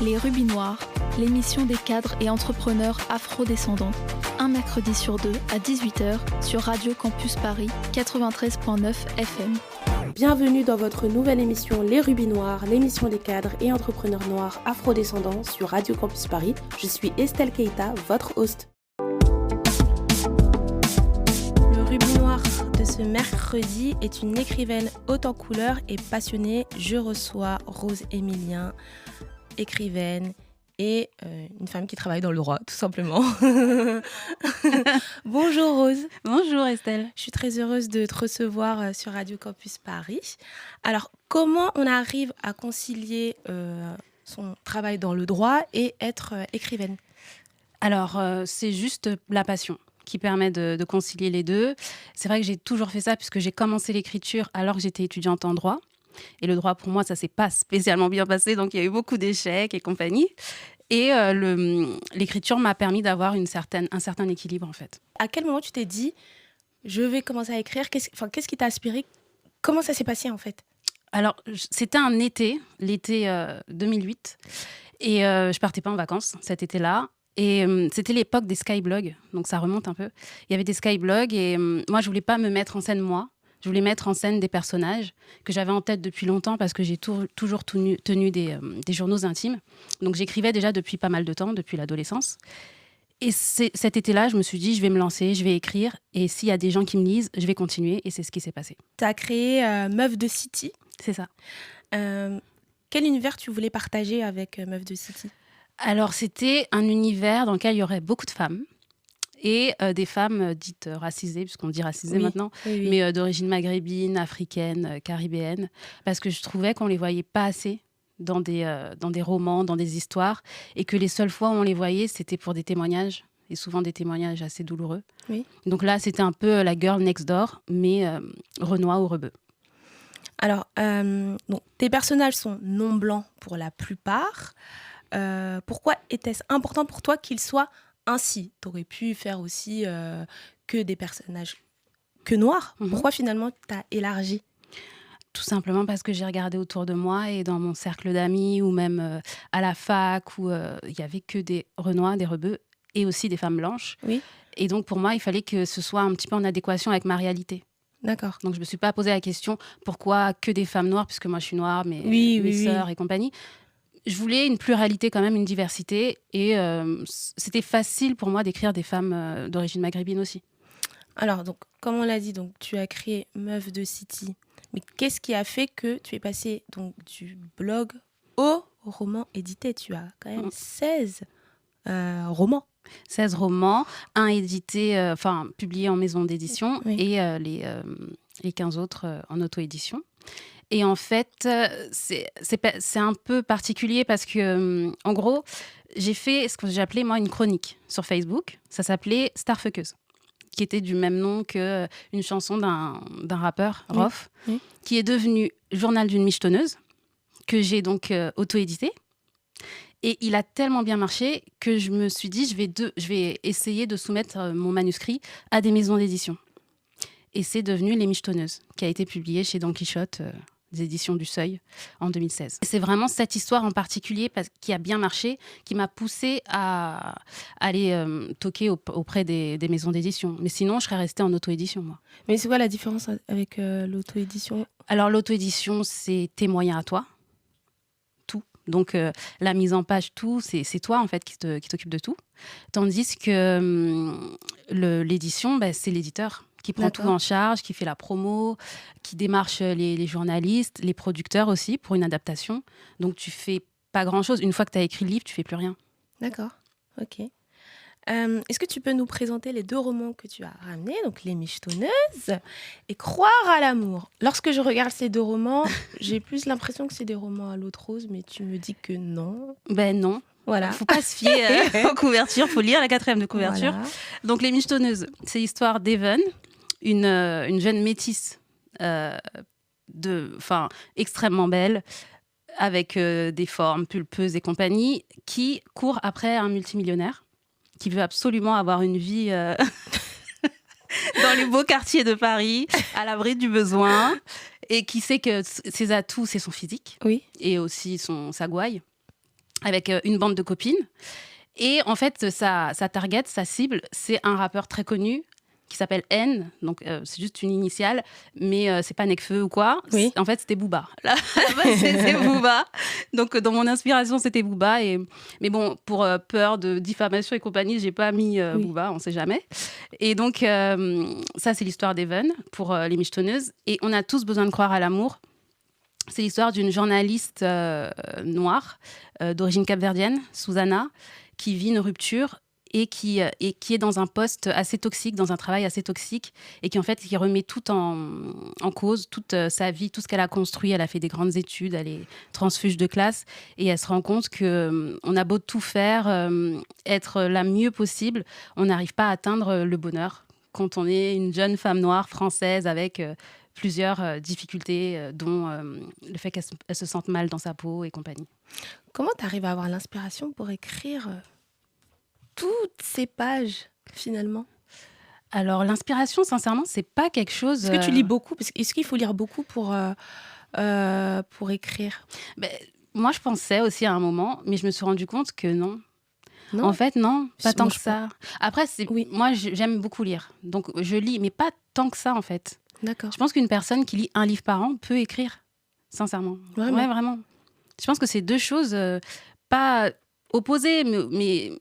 Les Rubis Noirs, l'émission des cadres et entrepreneurs afro-descendants. Un mercredi sur deux à 18h sur Radio Campus Paris 93.9 FM. Bienvenue dans votre nouvelle émission Les Rubis Noirs, l'émission des cadres et entrepreneurs noirs afro-descendants sur Radio Campus Paris. Je suis Estelle Keita, votre host. Le Rubis Noir de ce mercredi est une écrivaine haute en couleurs et passionnée. Je reçois Rose Emilien, écrivaine et une femme qui travaille dans le droit, tout simplement. Bonjour Rose. Bonjour Estelle. Je suis très heureuse de te recevoir sur Radio Campus Paris. Alors, comment on arrive à concilier son travail dans le droit et être écrivaine ? Alors, c'est juste la passion qui permet de concilier les deux. C'est vrai que j'ai toujours fait ça puisque j'ai commencé l'écriture alors que j'étais étudiante en droit. Et le droit, pour moi, ça ne s'est pas spécialement bien passé, donc il y a eu beaucoup d'échecs et compagnie. Et l'écriture m'a permis d'avoir un certain équilibre, en fait. À quel moment tu t'es dit, je vais commencer à écrire ? Qu'est-ce qui t'a inspiré ? Comment ça s'est passé, en fait ? Alors, c'était un été, l'été 2008, et je ne partais pas en vacances cet été-là. Et c'était l'époque des skyblogs, donc ça remonte un peu. Il y avait des skyblogs et moi, je ne voulais pas me mettre en scène moi. Je voulais mettre en scène des personnages que j'avais en tête depuis longtemps parce que j'ai toujours tenu des journaux intimes. Donc j'écrivais déjà depuis pas mal de temps, depuis l'adolescence. Et cet été-là, je me suis dit, je vais me lancer, je vais écrire. Et s'il y a des gens qui me lisent, je vais continuer. Et c'est ce qui s'est passé. Tu as créé Meuf de City. C'est ça. Quel univers tu voulais partager avec Meuf de City ? Alors c'était un univers dans lequel il y aurait beaucoup de femmes. Et des femmes dites racisées, puisqu'on dit racisées maintenant, oui. mais d'origine maghrébine, africaine, caribéenne, parce que je trouvais qu'on ne les voyait pas assez dans des romans, dans des histoires, et que les seules fois où on les voyait, c'était pour des témoignages, et souvent des témoignages assez douloureux. Oui. Donc là, c'était un peu la girl next door, mais renois ou rebeu. Alors, tes personnages sont non blancs pour la plupart. Pourquoi était-ce important pour toi qu'ils soient ainsi? Tu aurais pu faire aussi que des personnages que noirs. Pourquoi finalement tu as élargi? Tout simplement parce que j'ai regardé autour de moi et dans mon cercle d'amis ou même à la fac où il n'y avait que des renois, des rebeux et aussi des femmes blanches. Oui. Et donc pour moi, il fallait que ce soit un petit peu en adéquation avec ma réalité. D'accord. Donc je ne me suis pas posé la question pourquoi que des femmes noires, puisque moi je suis noire, mes sœurs et compagnie. Je voulais une pluralité quand même, une diversité. Et c'était facile pour moi d'écrire des femmes d'origine maghrébine aussi. Alors, donc, comme on l'a dit, donc, tu as créé Meuf de City. Mais qu'est-ce qui a fait que tu es passée donc, du blog au roman édité? Tu as quand même 16 romans. 16 romans, un édité, publié en maison d'édition et les 15 autres en auto-édition. Et en fait, c'est un peu particulier parce que, en gros, j'ai fait ce que j'appelais, moi, une chronique sur Facebook. Ça s'appelait Starfuckeuse, qui était du même nom qu'une chanson d'un rappeur, Rof, qui est devenu Journal d'une michetonneuse, que j'ai donc auto-édité. Et il a tellement bien marché que je me suis dit, je vais essayer de soumettre mon manuscrit à des maisons d'édition. Et c'est devenu Les Michetonneuses, qui a été publié chez Don Quichotte, des éditions du Seuil, en 2016. C'est vraiment cette histoire en particulier qui a bien marché, qui m'a poussée à aller toquer auprès des maisons d'édition. Mais sinon, je serais restée en auto-édition, moi. Mais c'est quoi la différence avec l'auto-édition ? Alors, l'auto-édition, c'est tes moyens à toi. Tout. Donc, la mise en page, tout, c'est toi, en fait, qui t'occupe de tout. Tandis que l'édition, c'est l'éditeur qui prend tout en charge, qui fait la promo, qui démarche les journalistes, les producteurs aussi pour une adaptation. Donc, tu fais pas grand-chose. Une fois que tu as écrit le livre, tu fais plus rien. D'accord, ok. Est-ce que tu peux nous présenter les 2 romans que tu as ramenés, donc Les Michetonneuses et Croire à l'amour? Lorsque je regarde ces 2 romans, j'ai plus l'impression que c'est des romans à l'eau de rose, mais tu me dis que non. Ben non. Voilà. Faut pas se fier aux couvertures, faut lire la 4e de couverture. Voilà. Donc Les Michetonneuses, c'est l'histoire d'Even, une jeune métisse extrêmement belle, avec des formes pulpeuses et compagnie, qui court après un multimillionnaire qui veut absolument avoir une vie dans les beaux quartiers de Paris, à l'abri du besoin, et qui sait que ses atouts, c'est son physique, et aussi sa gouaille. avec une bande de copines. Et en fait, sa target, sa cible, c'est un rappeur très connu qui s'appelle N, donc c'est juste une initiale, mais c'est pas Nekfeu ou quoi. Oui. En fait, c'était Booba. Là, c'est Booba. Donc, dans mon inspiration, c'était Booba. Mais bon, pour peur de diffamation et compagnie, j'ai pas mis Booba, on sait jamais. Et donc, ça, c'est l'histoire d'Even pour les michetonneuses. Et on a tous besoin de croire à l'amour. C'est l'histoire d'une journaliste noire d'origine capverdienne, Susanna, qui vit une rupture et qui est dans un poste assez toxique, dans un travail assez toxique, et qui en fait qui remet tout en cause, toute sa vie, tout ce qu'elle a construit. Elle a fait des grandes études, elle est transfuge de classe, et elle se rend compte qu'on a beau tout faire, être la mieux possible, on n'arrive pas à atteindre le bonheur quand on est une jeune femme noire française avec plusieurs difficultés, dont le fait qu'elle se sente mal dans sa peau et compagnie. Comment tu arrives à avoir l'inspiration pour écrire toutes ces pages, finalement? Alors, l'inspiration, sincèrement, c'est pas quelque chose... Est-ce que tu lis beaucoup? Est-ce qu'il faut lire beaucoup pour écrire? Moi, je pensais aussi à un moment, mais je me suis rendu compte que non. Non. En fait, non, pas tant Moi, que ça. Après, Oui. moi, j'aime beaucoup lire. Donc, je lis, mais pas tant que ça, en fait. D'accord. Je pense qu'une personne qui lit un livre par an peut écrire, sincèrement. Vraiment? Ouais, vraiment. Je pense que c'est deux choses pas opposées, mais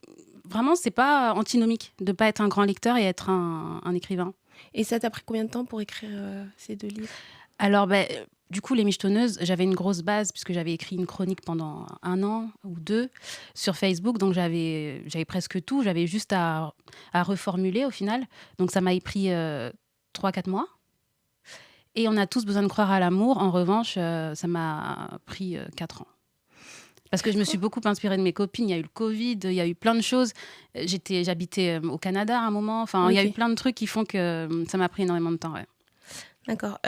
vraiment, c'est pas antinomique de pas être un grand lecteur et être un écrivain. Et ça t'a pris combien de temps pour écrire ces 2 livres? Alors, du coup, Les Michetonneuses, j'avais une grosse base puisque j'avais écrit une chronique pendant 1 an ou 2 sur Facebook. Donc, j'avais presque tout. J'avais juste à reformuler au final. Donc, ça m'a pris 3-4 mois. Et On a tous besoin de croire à l'amour. En revanche, ça m'a pris 4 ans. Parce que je me suis beaucoup inspirée de mes copines. Il y a eu le Covid, il y a eu plein de choses. J'habitais au Canada à un moment. Enfin, il y a eu plein de trucs qui font que ça m'a pris énormément de temps. Ouais. D'accord.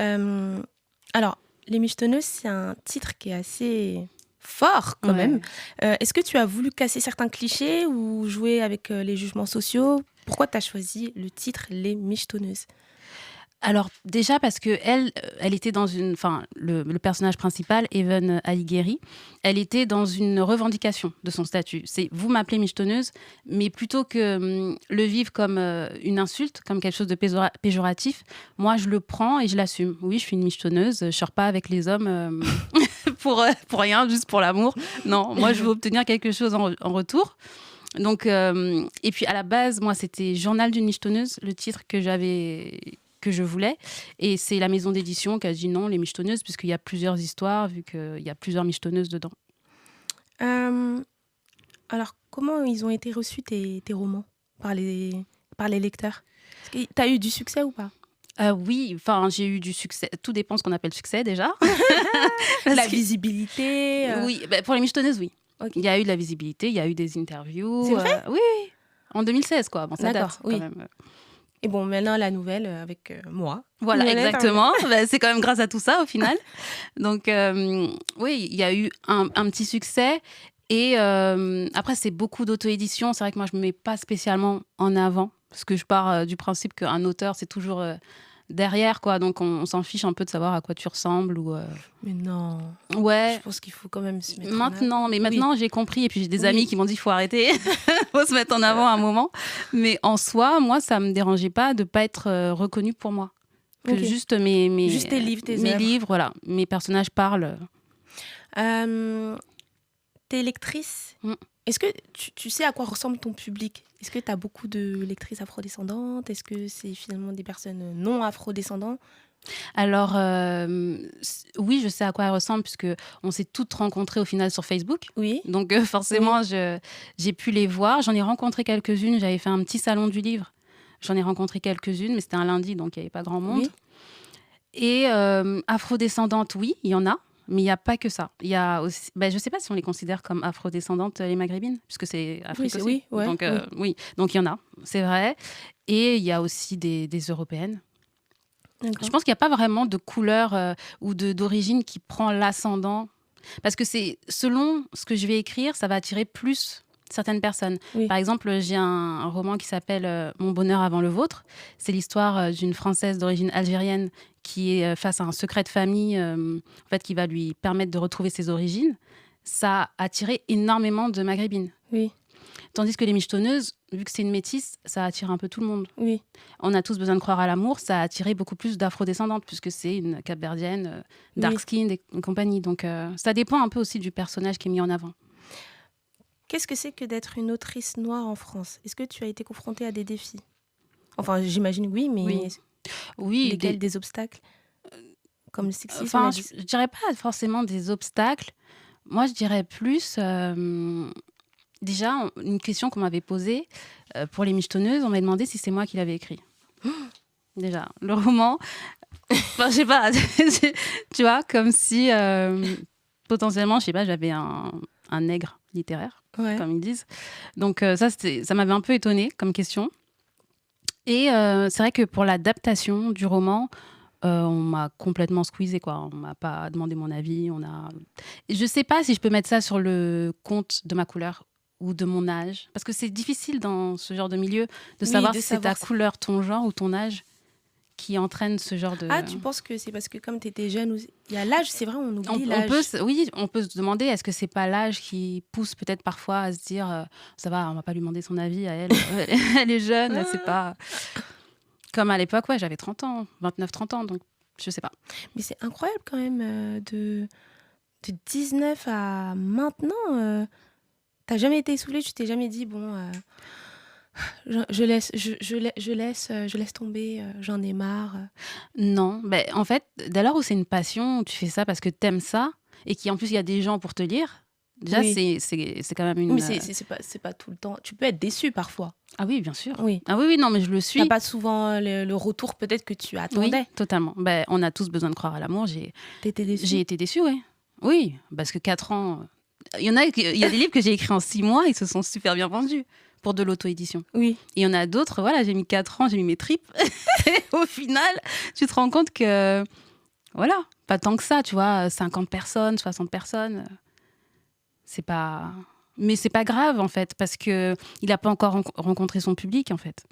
Alors, Les Michetonneuses, c'est un titre qui est assez fort quand même. Est-ce que tu as voulu casser certains clichés ou jouer avec les jugements sociaux? Pourquoi tu as choisi le titre Les Michetonneuses? Alors déjà parce que elle était dans une, enfin le personnage principal, Even Alighieri, elle était dans une revendication de son statut. C'est vous m'appelez michetonneuse, mais plutôt que le vivre comme une insulte, comme quelque chose de péjoratif, moi je le prends et je l'assume. Oui, je suis une michetonneuse, je sors pas avec les hommes pour rien, juste pour l'amour. Non, moi je veux obtenir quelque chose en retour. Donc et puis à la base, moi c'était Journal d'une michetonneuse, le titre que je voulais. Et c'est la maison d'édition qui a dit non, Les Michetonneuses, puisqu'il y a plusieurs histoires, vu qu'il y a plusieurs michetonneuses dedans. Alors, comment ils ont été reçus, tes romans, par les lecteurs? Tu as eu du succès ou pas? Oui, enfin, j'ai eu du succès. Tout dépend de ce qu'on appelle succès, déjà. La visibilité Oui, pour Les Michetonneuses, oui. Okay. Il y a eu de la visibilité, il y a eu des interviews. C'est vrai? Oui, en 2016, quoi. Bon, ça date, oui. quand même. Et bon, maintenant, la nouvelle avec moi. Voilà, exactement. C'est quand même grâce à tout ça, au final. Donc, oui, il y a eu un petit succès. Et après, c'est beaucoup d'auto-édition. C'est vrai que moi, je ne me mets pas spécialement en avant, parce que je pars du principe qu'un auteur, c'est toujours derrière, quoi. Donc, on s'en fiche un peu de savoir à quoi tu ressembles. Mais non. Ouais. Je pense qu'il faut quand même se mettre maintenant, en avant. Maintenant, j'ai compris. Et puis, j'ai des amis qui m'ont dit qu'il faut arrêter. Il faut se mettre en avant à un moment. Mais en soi, moi, ça ne me dérangeait pas de ne pas être reconnue pour moi. Que juste juste tes livres, tes mes œuvres. livres, voilà. Mes personnages parlent. T'es lectrice. Est-ce que tu sais à quoi ressemble ton public? Est-ce que tu as beaucoup de lectrices afrodescendantes? Est-ce que c'est finalement des personnes non afrodescendantes? Alors, oui, je sais à quoi elles ressemblent, puisqu'on s'est toutes rencontrées au final sur Facebook. Oui. Donc, forcément, j'ai pu les voir. J'en ai rencontré quelques-unes. J'avais fait un petit salon du livre. J'en ai rencontré quelques-unes, mais c'était un lundi, donc il n'y avait pas grand monde. Oui. Et afrodescendantes, oui, il y en a. Mais il n'y a pas que ça. Il y a aussi, je ne sais pas si on les considère comme afrodescendantes, les maghrébines, puisque c'est Afrique aussi. Oui, ouais, donc, oui. Donc il y en a, c'est vrai. Et il y a aussi des européennes. Je pense qu'il n'y a pas vraiment de couleur ou d'origine qui prend l'ascendant. Parce que c'est selon ce que je vais écrire, ça va attirer plus certaines personnes. Oui. Par exemple, j'ai un roman qui s'appelle Mon bonheur avant le vôtre. C'est l'histoire d'une Française d'origine algérienne qui est face à un secret de famille en fait, qui va lui permettre de retrouver ses origines. ça a attiré énormément de maghrébines. Oui. Tandis que les michetonneuses, vu que c'est une métisse, ça attire un peu tout le monde. Oui. On a tous besoin de croire à l'amour, ça a attiré beaucoup plus d'afrodescendantes, puisque c'est une capverdienne, dark skin et compagnie. Donc ça dépend un peu aussi du personnage qui est mis en avant. Qu'est-ce que c'est que d'être une autrice noire en France ? Est-ce que tu as été confrontée à des défis ? Enfin, j'imagine oui, mais oui, des obstacles comme le sexisme. Enfin, je dirais pas forcément des obstacles. Moi, je dirais plus... déjà, une question qu'on m'avait posée pour les michetonneuses, on m'a demandé si c'est moi qui l'avais écrit. Déjà, le roman... Enfin, je sais pas, tu vois, comme si potentiellement, je sais pas, j'avais un nègre littéraire, comme ils disent. Donc ça m'avait un peu étonnée comme question. Et c'est vrai que pour l'adaptation du roman, on m'a complètement squeezée, quoi. On m'a pas demandé mon avis. Je sais pas si je peux mettre ça sur le compte de ma couleur ou de mon âge, parce que c'est difficile dans ce genre de milieu de savoir si c'est ta couleur, ton genre ou ton âge qui entraîne ce genre de... Ah, tu penses que c'est parce que comme tu étais jeune, il y a l'âge, c'est vrai, on oublie l'âge. On peut se demander, est-ce que c'est pas l'âge qui pousse peut-être parfois à se dire ça va, on va pas lui demander son avis à elle, elle est jeune, c'est pas... Comme à l'époque, j'avais 30 ans, 29-30 ans, donc je sais pas. Mais c'est incroyable quand même, de 19 à maintenant, t'as jamais été essoufflée, tu t'es jamais dit, bon... Je laisse tomber, j'en ai marre. Non, en fait, dès lors où c'est une passion, tu fais ça parce que t'aimes ça, et qu'en plus il y a des gens pour te lire, déjà c'est quand même une... Mais c'est pas tout le temps. Tu peux être déçu parfois. Ah oui, bien sûr. Oui. Ah oui, non, mais je le suis. T'as pas souvent le retour peut-être que tu attendais. Oui, totalement. On a tous besoin de croire à l'amour. T'étais déçue ? J'ai été déçue, oui. Oui, parce que 4 ans... Il y a des livres que j'ai écrits en 6 mois, ils se sont super bien vendus. Pour de l'auto-édition. Oui. Et il y en a d'autres, j'ai mis 4 ans, j'ai mis mes tripes. Au final, tu te rends compte que, pas tant que ça, tu vois, 50 personnes, 60 personnes, c'est pas... Mais c'est pas grave, en fait, parce qu'il n'a pas encore rencontré son public, en fait.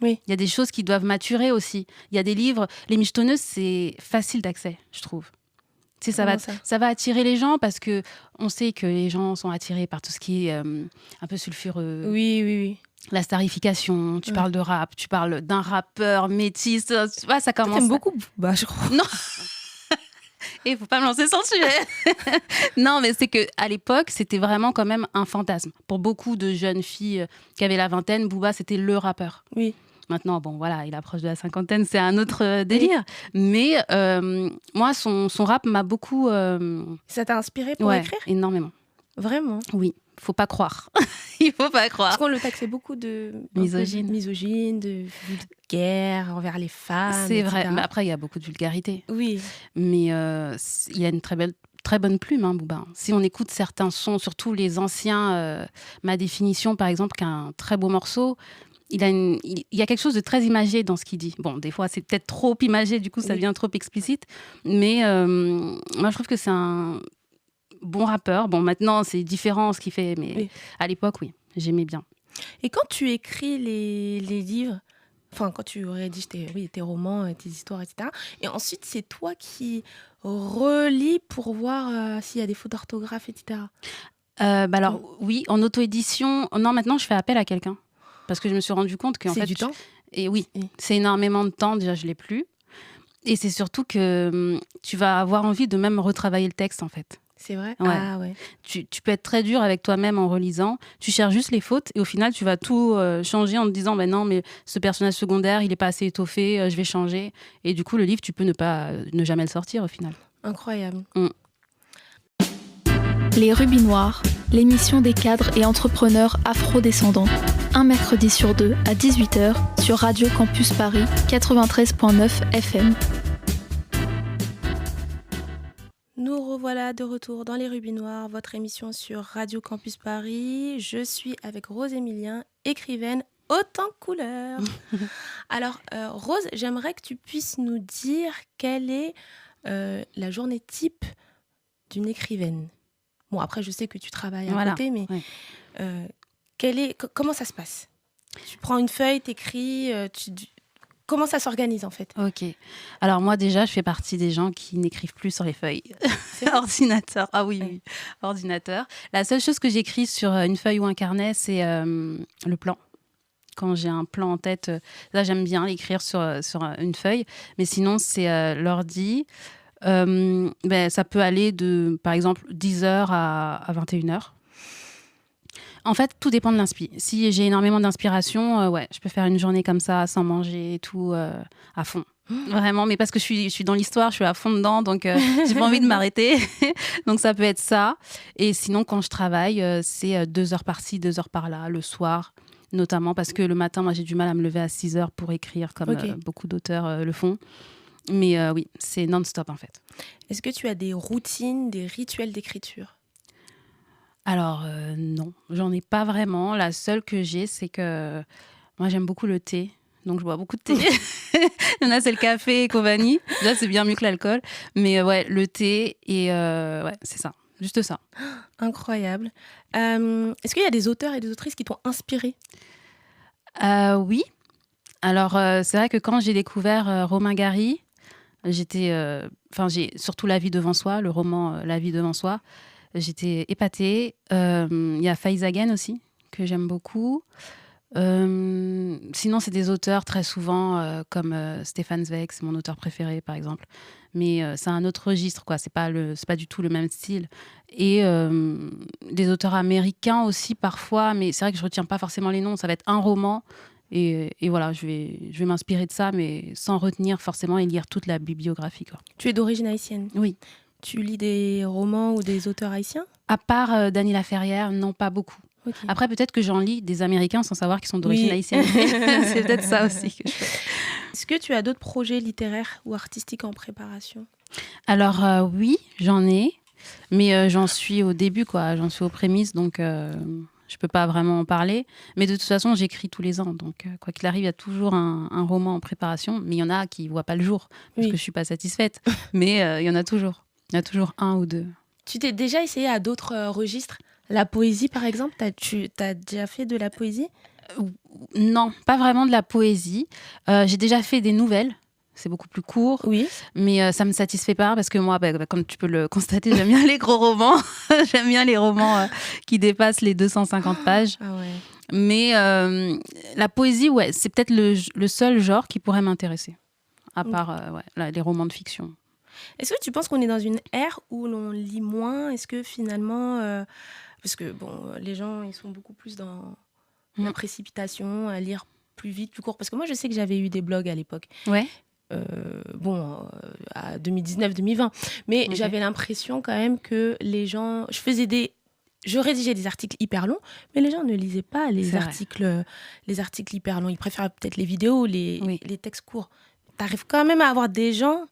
Oui. Il y a des choses qui doivent maturer aussi. Il y a des livres... Les michetonneuses, c'est facile d'accès, je trouve. Ça va attirer les gens parce que on sait que les gens sont attirés par tout ce qui est un peu sulfureux. Oui. La starification, tu parles de rap, tu parles d'un rappeur métis, tu vois, ça commence... T'aimes beaucoup, je crois. Non. Et il faut pas me lancer sans sujet. Non, mais c'est qu'à l'époque, c'était vraiment quand même un fantasme. Pour beaucoup de jeunes filles qui avaient la vingtaine, Booba, c'était le rappeur. Oui. Maintenant, il approche de la cinquantaine, c'est un autre délire. Oui. Mais moi, son rap m'a beaucoup... Ça t'a inspiré pour écrire ? Énormément. Vraiment ? Oui, faut pas croire. Il faut pas croire. Parce qu'on le taxait beaucoup de... Misogyne, de vulgaire envers les femmes, c'est etc. vrai, mais après, il y a beaucoup de vulgarité. Oui. Mais il a une très bonne plume, Booba. Si on écoute certains sons, surtout les anciens, Ma Définition, par exemple, qui est un très beau morceau... Il y a quelque chose de très imagé dans ce qu'il dit. Bon, des fois, c'est peut-être trop imagé, du coup, ça devient trop explicite. Mais moi, je trouve que c'est un bon rappeur. Bon, maintenant, c'est différent ce qu'il fait, mais à l'époque, oui, j'aimais bien. Et quand tu écris les livres, enfin, quand tu rédiges tes romans, tes histoires, etc., et ensuite, c'est toi qui relis pour voir s'il y a des fautes d'orthographe, etc. Alors, oui, en auto-édition, non, maintenant, je fais appel à quelqu'un. Parce que je me suis rendu compte qu'en fait... C'est du temps ? Et oui, c'est énormément de temps. Déjà, je ne l'ai plus. Et c'est surtout que tu vas avoir envie de même retravailler le texte, en fait. C'est vrai ? Ouais. Ah ouais. Tu peux être très dur avec toi-même en relisant. Tu cherches juste les fautes et au final, tu vas tout changer en te disant non, mais ce personnage secondaire, il n'est pas assez étoffé, je vais changer. Et du coup, le livre, tu peux ne jamais le sortir au final. Incroyable. Les Rubis Noirs, l'émission des cadres et entrepreneurs afro-descendants. Un mercredi sur 2 à 18h sur Radio Campus Paris 93.9 FM. Nous revoilà de retour dans Les Rubis Noirs, votre émission sur Radio Campus Paris. Je suis avec Rose Emilien, écrivaine haute en couleurs. Alors, Rose, j'aimerais que tu puisses nous dire quelle est la journée type d'une écrivaine. Bon, après, je sais que tu travailles à côté, mais comment ça se passe ? Tu prends une feuille, t'écris, comment ça s'organise en fait? Ok. Alors moi déjà, je fais partie des gens qui n'écrivent plus sur les feuilles. Ordinateur. Ah oui, ordinateur. La seule chose que j'écris sur une feuille ou un carnet, c'est le plan. Quand j'ai un plan en tête, là j'aime bien l'écrire sur une feuille. Mais sinon, c'est l'ordi. Ça peut aller de, par exemple, 10h à 21h. En fait, tout dépend de l'inspi. Si j'ai énormément d'inspiration, je peux faire une journée comme ça, sans manger et tout, à fond. Vraiment, mais parce que je suis dans l'histoire, je suis à fond dedans, donc j'ai pas envie de m'arrêter. Donc ça peut être ça. Et sinon, quand je travaille, c'est 2 heures par-ci, 2 heures par-là, le soir, notamment parce que le matin, moi, j'ai du mal à me lever à 6h pour écrire, comme beaucoup d'auteurs le font. Mais oui, c'est non-stop, en fait. Est-ce que tu as des routines, des rituels d'écriture? Alors, non, j'en ai pas vraiment. La seule que j'ai, c'est que moi, j'aime beaucoup le thé. Donc, je bois beaucoup de thé. Il y en a, c'est le café et compagnie. Déjà, c'est bien mieux que l'alcool. Mais le thé, et c'est ça. Juste ça. Incroyable. Est-ce qu'il y a des auteurs et des autrices qui t'ont inspiré? Oui. Alors, c'est vrai que quand j'ai découvert Romain Gary, j'ai surtout La vie devant soi, le roman La vie devant soi. J'étais épatée. Il y a Faiza Again aussi, que j'aime beaucoup. Sinon, c'est des auteurs très souvent comme Stefan Zweig, c'est mon auteur préféré, par exemple. Mais c'est un autre registre, quoi. C'est pas du tout le même style. Et des auteurs américains aussi, parfois. Mais c'est vrai que je retiens pas forcément les noms. Ça va être un roman. Et voilà, je vais m'inspirer de ça, mais sans retenir forcément et lire toute la bibliographie, quoi. Tu es d'origine haïtienne? Oui. Tu lis des romans ou des auteurs haïtiens? À part Dany Laferrière, non, pas beaucoup. Okay. Après, peut-être que j'en lis des Américains sans savoir qu'ils sont d'origine haïtienne. C'est peut-être ça aussi que je fais. Est-ce que tu as d'autres projets littéraires ou artistiques en préparation? Alors, oui, j'en ai. Mais j'en suis au début, quoi. J'en suis aux prémices, donc je peux pas vraiment en parler. Mais de toute façon, j'écris tous les ans. Donc, quoi qu'il arrive, il y a toujours un roman en préparation. Mais il y en a qui ne voient pas le jour, parce que je suis pas satisfaite. Mais il y en a toujours. Il y a toujours 1 ou 2. Tu t'es déjà essayé à d'autres registres? La poésie, par exemple, t'as déjà fait de la poésie? Non, pas vraiment de la poésie. J'ai déjà fait des nouvelles. C'est beaucoup plus court. Oui. Mais ça ne me satisfait pas parce que moi, comme tu peux le constater, j'aime bien les gros romans. J'aime bien les romans qui dépassent les 250 pages. Ah ouais. Mais la poésie, c'est peut-être le seul genre qui pourrait m'intéresser. À part les romans de fiction. Est-ce que tu penses qu'on est dans une ère où l'on lit moins? Est-ce que finalement... parce que les gens, ils sont beaucoup plus dans la précipitation, à lire plus vite, plus court. Parce que moi, je sais que j'avais eu des blogs à l'époque. Ouais. À 2019-2020. Mais j'avais l'impression quand même que les gens... Je rédigeais des articles hyper longs, mais les gens ne lisaient pas les articles hyper longs. Ils préfèrent peut-être les vidéos, les textes courts. Tu arrives quand même à avoir des gens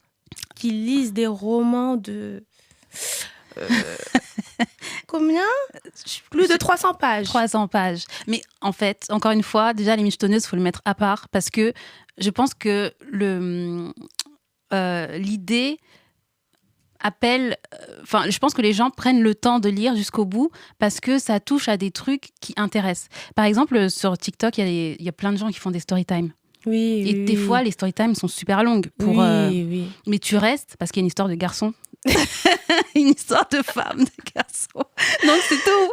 qui lisent des romans de... combien? Plus de 300 pages. 300 pages. Mais en fait, encore une fois, déjà, les michetonneuses, il faut le mettre à part parce que je pense que l'idée appelle... je pense que les gens prennent le temps de lire jusqu'au bout parce que ça touche à des trucs qui intéressent. Par exemple, sur TikTok, il y a plein de gens qui font des story time. Oui, et des fois, les story time sont super longues. Mais tu restes parce qu'il y a une histoire de garçon. Une histoire de femme, de garçon. Donc, c'est tout.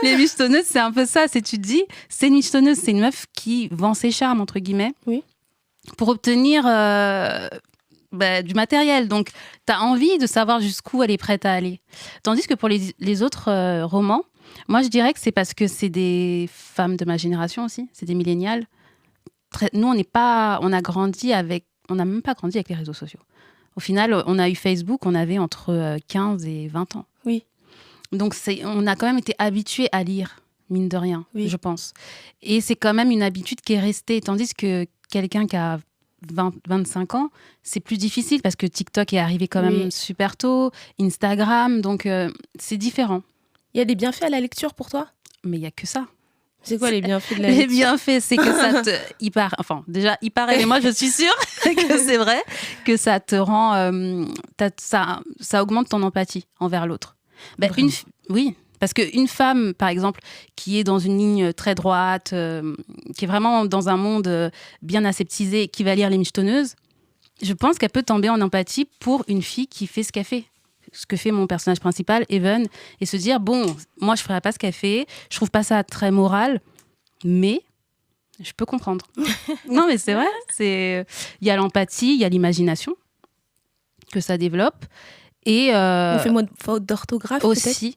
Les michetonneuses, c'est un peu ça. Tu te dis, c'est une michetonneuse, c'est une meuf qui vend ses charmes, entre guillemets, pour obtenir du matériel. Donc, tu as envie de savoir jusqu'où elle est prête à aller. Tandis que pour les autres romans, moi, je dirais que c'est parce que c'est des femmes de ma génération aussi. C'est des millénials. Nous, on n'a grandi avec... On n'a même pas grandi avec les réseaux sociaux. Au final, on a eu Facebook, on avait entre 15 et 20 ans. Oui. Donc, on a quand même été habitués à lire, mine de rien, je pense. Et c'est quand même une habitude qui est restée. Tandis que quelqu'un qui a 25 ans, c'est plus difficile parce que TikTok est arrivé quand même super tôt, Instagram, donc c'est différent. Il y a des bienfaits à la lecture pour toi? Mais il n'y a que ça. C'est quoi les bienfaits de la lecture? Les bienfaits, c'est que ça te... il paraît, mais moi je suis sûre que c'est vrai, que ça te rend... ça augmente ton empathie envers l'autre. Oui, Parce qu'une femme, par exemple, qui est dans une ligne très droite, qui est vraiment dans un monde bien aseptisé, qui va lire Les Michetonneuses, je pense qu'elle peut tomber en empathie pour une fille qui fait ce qu'elle fait. Ce que fait mon personnage principal, Even, et se dire, bon, moi, je ne ferais pas ce qu'elle fait, je trouve pas ça très moral, mais je peux comprendre. Non, mais c'est vrai, il y a l'empathie, il y a l'imagination que ça développe. Et on fait moins de fautes d'orthographe aussi,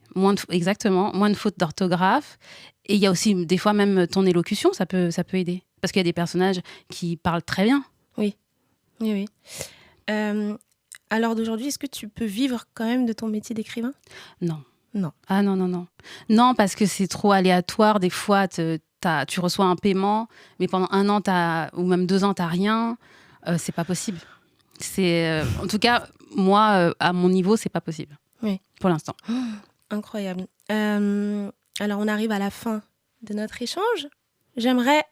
exactement, moins de fautes d'orthographe. Et il y a aussi, des fois, même ton élocution, ça peut aider. Parce qu'il y a des personnages qui parlent très bien. Oui. À l'heure d'aujourd'hui, est-ce que tu peux vivre quand même de ton métier d'écrivain ? Non. Non. Ah non. Non, parce que c'est trop aléatoire. Des fois, tu reçois un paiement, mais pendant 1 an ou même 2 ans, tu n'as rien. C'est pas possible. En tout cas, moi, à mon niveau, c'est pas possible. Oui. Pour l'instant. Incroyable. Alors, on arrive à la fin de notre échange. J'aimerais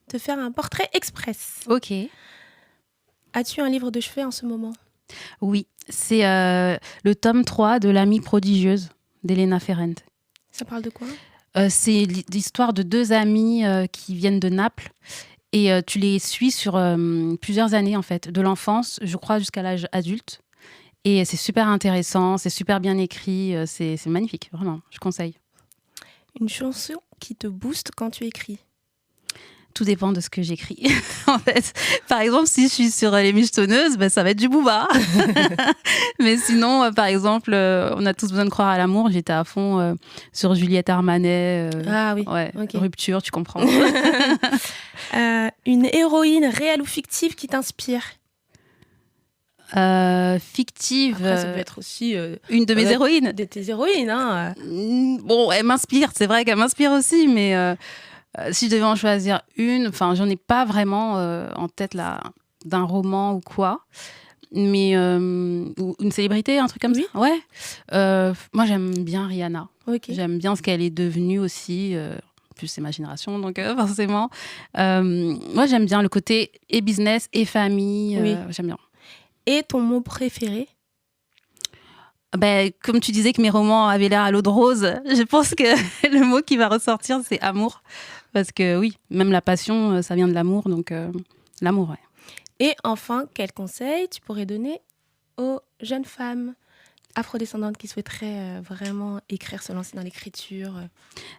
te faire un portrait express. Ok. As-tu un livre de chevet en ce moment ? Oui, c'est le tome 3 de L'amie prodigieuse d'Elena Ferrand. Ça parle de quoi ? C'est l'histoire de 2 amies qui viennent de Naples. Et tu les suis sur plusieurs années, en fait, de l'enfance, je crois, jusqu'à l'âge adulte. Et c'est super intéressant, c'est super bien écrit, c'est magnifique, vraiment, je conseille. Une chanson qui te booste quand tu écris ? Tout dépend de ce que j'écris. En fait, par exemple, si je suis sur Les Michetonneuses, ça va être du Booba. Mais sinon, par exemple, On a tous besoin de croire à l'amour. J'étais à fond sur Juliette Armanet. Ah oui, ouais, okay. Rupture, tu comprends. Une héroïne réelle ou fictive qui t'inspire ? Fictive. Après, ça peut être aussi une de mes héroïnes. De tes héroïnes, hein. Bon, elle m'inspire. C'est vrai qu'elle m'inspire aussi, mais si je devais en choisir une, enfin, j'en ai pas vraiment en tête là d'un roman ou quoi. Mais ou une célébrité, un truc comme ça. Ouais. Moi, j'aime bien Rihanna. Okay. J'aime bien ce qu'elle est devenue aussi. Plus c'est ma génération, donc forcément. Moi, j'aime bien le côté et business et famille. Oui. J'aime bien. Et ton mot préféré ? Comme tu disais que mes romans avaient l'air à l'eau de rose, je pense que le mot qui va ressortir, c'est amour. Parce que oui, même la passion, ça vient de l'amour, donc l'amour, ouais. Et enfin, quel conseil tu pourrais donner aux jeunes femmes afrodescendantes qui souhaiteraient vraiment écrire, se lancer dans l'écriture ?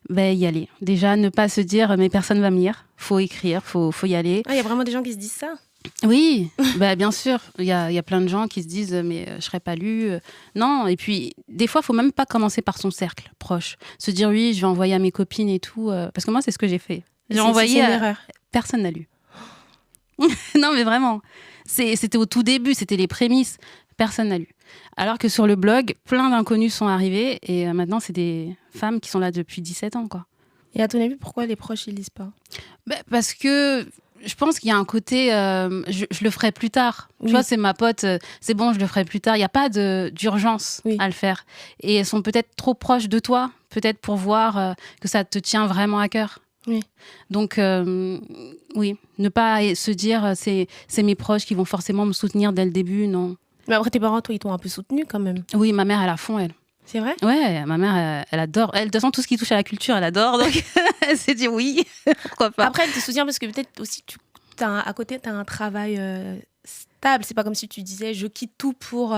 Y aller. Déjà, ne pas se dire « mais personne va me lire ». Faut écrire, faut y aller. Ah, y a vraiment des gens qui se disent ça ? Oui, bien sûr. Il y a plein de gens qui se disent « mais je ne serai pas lu ». Non, et puis des fois, il ne faut même pas commencer par son cercle proche. Se dire « oui, je vais envoyer à mes copines et tout ». Parce que moi, c'est ce que j'ai fait. J'ai envoyé une erreur. Personne n'a lu. Non, mais vraiment. C'était au tout début, c'était les prémices. Personne n'a lu. Alors que sur le blog, plein d'inconnus sont arrivés et maintenant, c'est des femmes qui sont là depuis 17 ans, quoi. Et à ton avis, pourquoi les proches, ils lisent pas ? Parce que je pense qu'il y a un côté, je le ferai plus tard. Oui. Tu vois, c'est ma pote, c'est bon, je le ferai plus tard. Il n'y a pas d'urgence à le faire. Et elles sont peut-être trop proches de toi, peut-être pour voir que ça te tient vraiment à cœur. Oui. Donc, oui, ne pas se dire c'est mes proches qui vont forcément me soutenir dès le début, non. Mais après, tes parents, toi, ils t'ont un peu soutenu quand même. Oui, ma mère, elle a fond, elle. C'est vrai ? Ouais, ma mère, elle adore. Elle, de toute façon, tout ce qui touche à la culture, elle adore. Donc, elle s'est dit oui, pourquoi pas. Après, elle te soutient parce que peut-être aussi, à côté, tu as un travail stable. C'est pas comme si tu disais, je quitte tout pour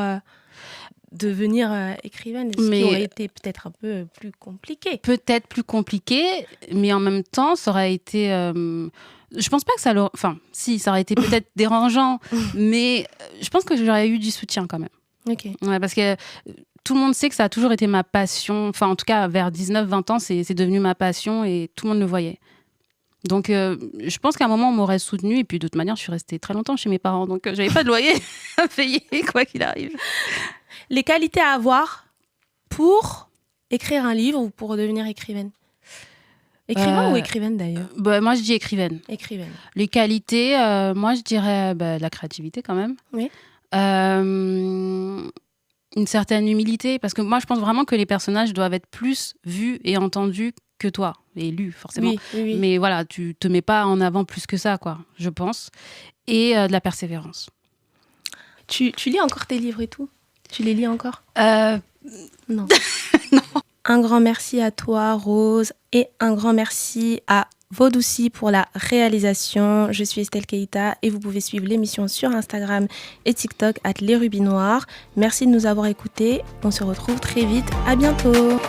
devenir écrivaine. Ce qui aurait été peut-être un peu plus compliqué. Peut-être plus compliqué, mais en même temps, ça aurait été... je pense pas que ça l'aurait... Enfin, si, ça aurait été peut-être dérangeant, mais je pense que j'aurais eu du soutien quand même. Ok. Ouais, parce que tout le monde sait que ça a toujours été ma passion. Enfin, en tout cas, vers 19-20 ans, c'est devenu ma passion et tout le monde le voyait. Donc, je pense qu'à un moment, on m'aurait soutenue. Et puis, de toute manière, je suis restée très longtemps chez mes parents. Donc, j'avais pas de loyer à payer, quoi qu'il arrive. Les qualités à avoir pour écrire un livre ou pour devenir écrivaine ? Écrivain ou écrivaine, d'ailleurs ? Moi, je dis écrivaine. Écrivaine. Les qualités, moi, je dirais la créativité, quand même. Oui. Une certaine humilité, parce que moi je pense vraiment que les personnages doivent être plus vus et entendus que toi, et lus forcément. Oui. Mais voilà, tu te mets pas en avant plus que ça, quoi, je pense. Et de la persévérance. Tu lis encore tes livres et tout ? Tu les lis encore ? Non. Non. Un grand merci à toi, Rose, et un grand merci à Vaudoussi pour la réalisation. Je suis Estelle Keita et vous pouvez suivre l'émission sur Instagram et TikTok @lesrubisnoirs. Merci de nous avoir écoutés. On se retrouve très vite. À bientôt.